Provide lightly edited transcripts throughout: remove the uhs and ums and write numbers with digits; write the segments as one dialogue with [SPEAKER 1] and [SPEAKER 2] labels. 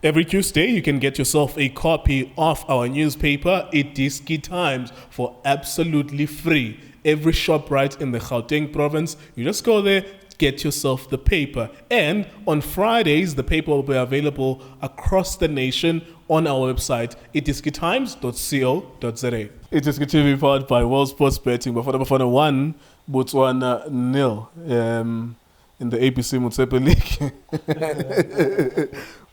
[SPEAKER 1] Every Tuesday, you can get yourself a copy of our newspaper, iDiskiTV, for absolutely free. Every shop right in the Gauteng province, you just go there, get yourself the paper. And on Fridays, the paper will be available across the nation on our website, iDiskiTimes.co.za. iDiskiTV powered by World Sports Betting. Bafana Bafana 1, Botswana 0. In the ABC Mutsepe League.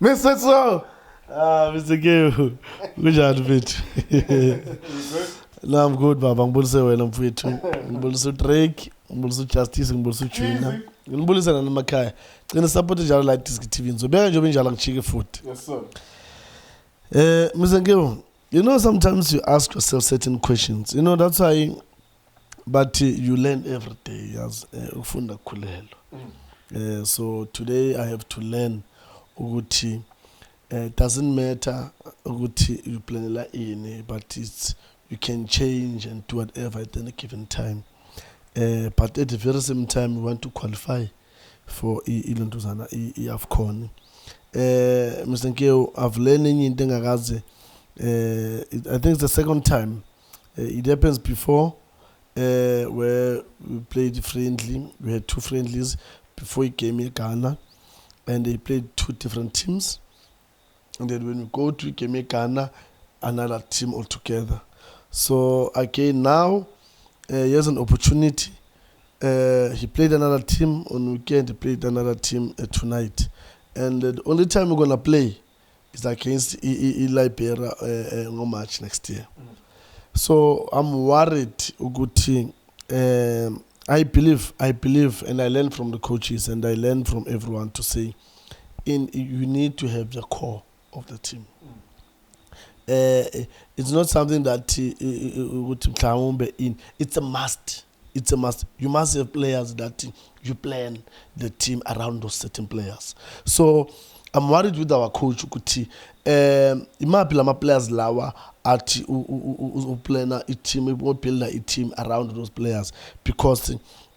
[SPEAKER 1] Mr. Tso!
[SPEAKER 2] Mr. Geo, good job, bit. No, I'm good, Baba. I'm also well. I'm free too. I'm also Drake. I'm also Justice. I'm also China. I'm also an Makai. I'm supporting Jala like iDiskiTV. So, bear job in Jala chicken food.
[SPEAKER 1] Yes, sir.
[SPEAKER 2] Mr. Geo, you know, sometimes you ask yourself certain questions. You know, that's why. But you learn every day as ufunda kulelo. So today I have to learn ukuthi doesn't matter ukuthi you plan la ini, but it's you can change and do whatever at any given time. But at the very same time we want to qualify for ilonduzana iAFCON. Mr. Nkeo, I've learned into ngakaze. I think it's the second time. It happens before. Where we played friendly. We had 2 friendlies before he came in Ghana, and they played 2 different teams. And then when we go to Ghana, another team altogether. So again now, he has an opportunity. He played another team on weekend. He played another team tonight, and the only time we're gonna play is against Liberia no match next year. So I'm worried, Uguti. I believe, and I learn from the coaches and I learn from everyone to say, you need to have the core of the team. It's not something that it's a must. It's a must. You must have players that you plan the team around those certain players. So I'm worried with our coach ukuthi imaphi lama players lawa athi uplana team build a team around those players, because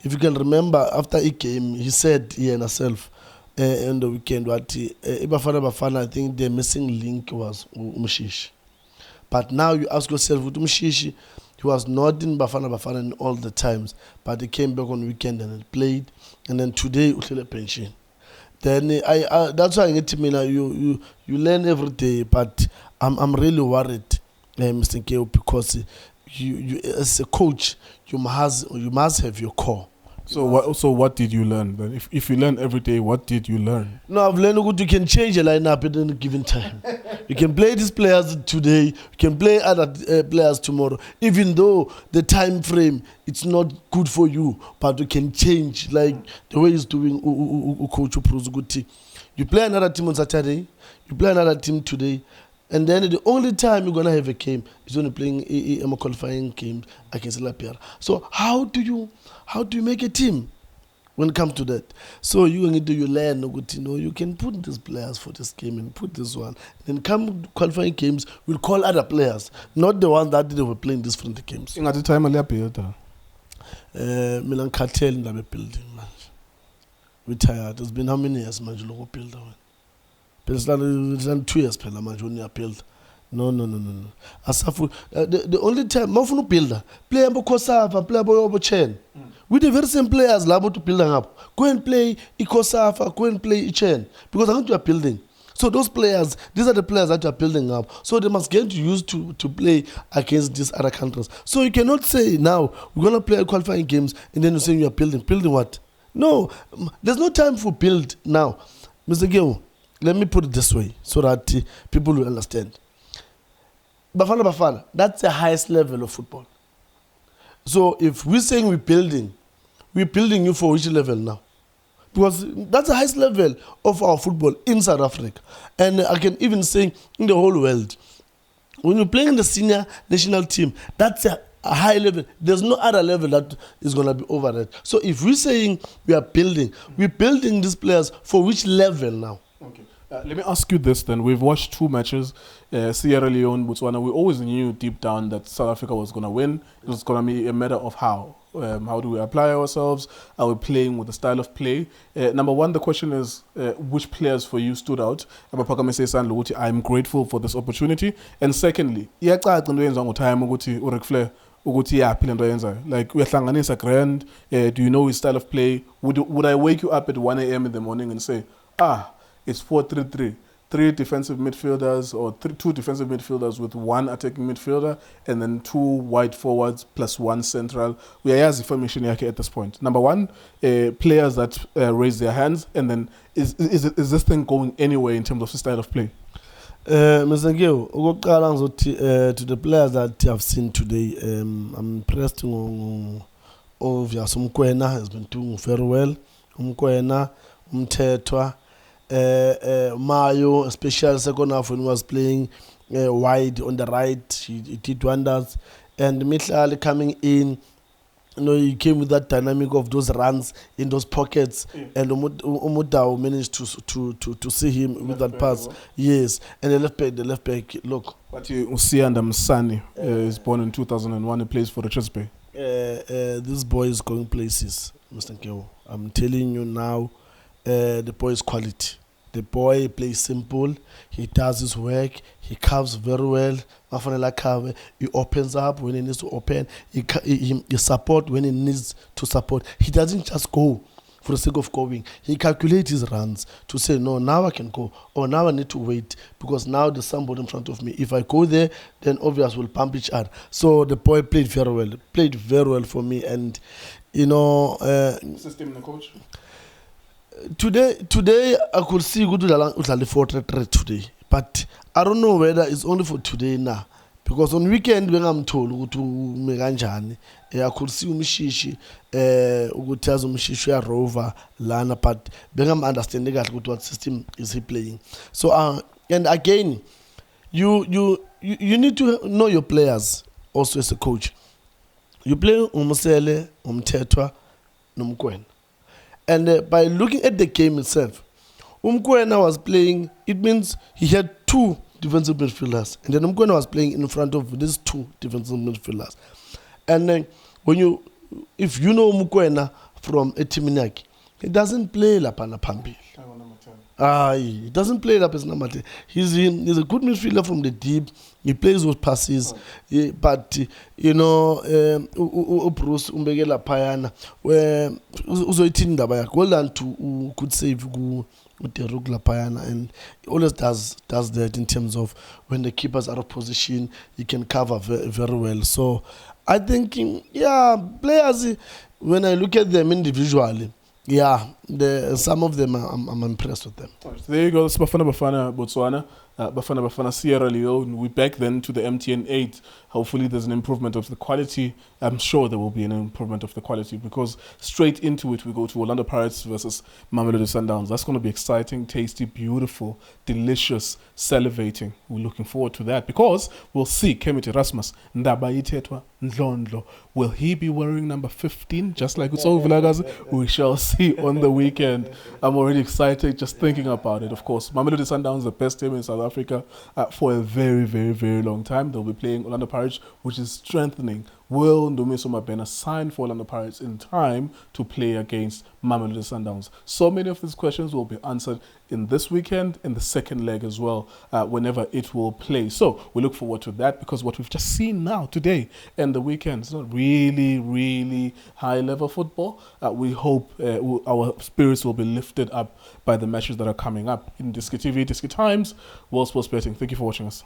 [SPEAKER 2] if you can remember after a game he said he and himself on the weekend what Bafana I think the missing link was Umshishi. But now you ask yourself with Umshishi, he was not in Bafana in all the times, but he came back on weekend and he played, and then today uhlele pension. Then that's why I get to me now. You learn every day, but I'm really worried, Mr. Nkeo, because you as a coach you must have your core.
[SPEAKER 1] So what did you learn then? If you learn every day, what did you learn?
[SPEAKER 2] No, I've learned that you can change a lineup at any given time. You can play these players today, you can play other players tomorrow, even though the time frame it's not good for you, but you can change like the way he's doing Coach Uprozuguti. You play another team on Saturday, you play another team today, and then the only time you're gonna have a game is when you're playing a qualifying game against Liberia. So how do you make a team when it comes to that? So you learn, you can put these players for this game and put this one. Then come qualifying games, we'll call other players, not the ones that they were playing these friendly games.
[SPEAKER 1] At the time Liberia,
[SPEAKER 2] Milan cartel in the building, man. We're tired. It's been how many years, man? You look build one. It's done 2 years, man. When you build. No. Asafu. The only time, Mafunu builder, play Ambo Kosafa, play Ambo Chen. With the very same players, Labo to build up. Go and play Ikosafa, go and play Chen. Because I want you are building. So those players, these are the players that you are building up. So they must get used to play against these other countries. So you cannot say now, we're going to play qualifying games and then you're saying you are building. Building what? No, there's no time for build now. Mr. Geo, let me put it this way so that people will understand. Bafana, that's the highest level of football. So if we're saying we're building you for which level now? Because that's the highest level of our football in South Africa. And I can even say in the whole world. When you're playing in the senior national team, that's a high level. There's no other level that is going to be over that. So if we're saying we're building these players for which level now?
[SPEAKER 1] Okay. Let me ask you this then. We've watched 2 matches, Sierra Leone, Botswana. We always knew deep down that South Africa was going to win. It was going to be a matter of how. How do we apply ourselves? Are we playing with the style of play? Number one, the question is, which players for you stood out? I'm grateful for this opportunity. And secondly, iyacaca into eyenziwa nguTime ukuthi uRic Flair ukuthi yaphi lento ayenzayo. Like uyahlanganisa grand, do you know his style of play? Would I wake you up at 1 a.m. in the morning and say, it's 4-3-3. 3 defensive midfielders or 2 defensive midfielders with 1 attacking midfielder and then 2 wide forwards plus 1 central. Uyayazi formation yakhe at this point. Number one, players that raise their hands, and then is this thing going anywhere in terms of the style of play?
[SPEAKER 2] Mr. Ngeo, to the players that I've seen today, I'm impressed with Mokoena has been doing very well. Mokoena, Teboho, Mayo, especially second half when he was playing wide on the right, he did wonders. And Mitlali coming in, he came with that dynamic of those runs in those pockets, and Umudao managed to see him with that pass. Well. Yes, and the left back, look.
[SPEAKER 1] But you see, and Msani is born in 2001. He plays for Richards Bay.
[SPEAKER 2] This boy is going places, Mr. Ngeo. I'm telling you now, the boy is quality. The boy plays simple. He does his work. He carves very well. He opens up when he needs to open. He support when he needs to support. He doesn't just go for the sake of going. He calculates his runs to say, no, now I can go. Or now I need to wait because now there's somebody in front of me. If I go there, then obviously we'll pump each other. So the boy played very well. Played very well for me. And,
[SPEAKER 1] system and the coach?
[SPEAKER 2] Today I could see good Udlali 4-3 today, but I don't know whether it's only for today now. Because on weekend when I'm told to Meganjani, I could see Umishishi, Ugutazo Umishishi Rover, Lana, but I'm understanding what system is he playing. So and again, you need to know your players also as a coach. You play Umusele, Teboho, Mokoena. And by looking at the game itself, Mokoena was playing, it means he had 2 defensive midfielders. And then Mokoena was playing in front of these 2 defensive midfielders. And if you know Mokoena from Etiminaki, he doesn't play Lapana Pambi. He doesn't play up as number 10. He's a good midfielder from the deep. He plays with passes. But, Bruce Umbegela Payana, where Uzoitinda by a goal and to could save Uterugla Payana, and he always does that in terms of when the keepers are out of position, he can cover very well. So I think, players, when I look at them individually, some of them I'm impressed with them.
[SPEAKER 1] So there you go. It's Bafana Bafana, Botswana. Bafana Bafana, Sierra Leone. We're back then to the MTN 8. Hopefully there's an improvement of the quality. I'm sure there will be an improvement of the quality because straight into it we go to Orlando Pirates versus Mamelodi Sundowns. That's going to be exciting, tasty, beautiful, delicious, salivating. We're looking forward to that because we'll see Kemit Erasmus, Ndabayi Tetoa, Ndlondlo. Will he be wearing number 15 just like Tso Vilakazi? We shall see on the weekend. I'm already excited just thinking about it. Of course, Mamelodi Sundowns, the best team in South Africa for a very, very, very long time. They'll be playing Orlando Pirates, which is strengthening. Will Ndumiso Mabena sign for Orlando Pirates in time to play against Mamelodi Sundowns? So many of these questions will be answered in this weekend, in the second leg as well, whenever it will play. So we look forward to that because what we've just seen now today and the weekend is not really, really high-level football. We hope our spirits will be lifted up by the matches that are coming up in iDiskiTV, Diski Times, World Sports Betting. Thank you for watching us.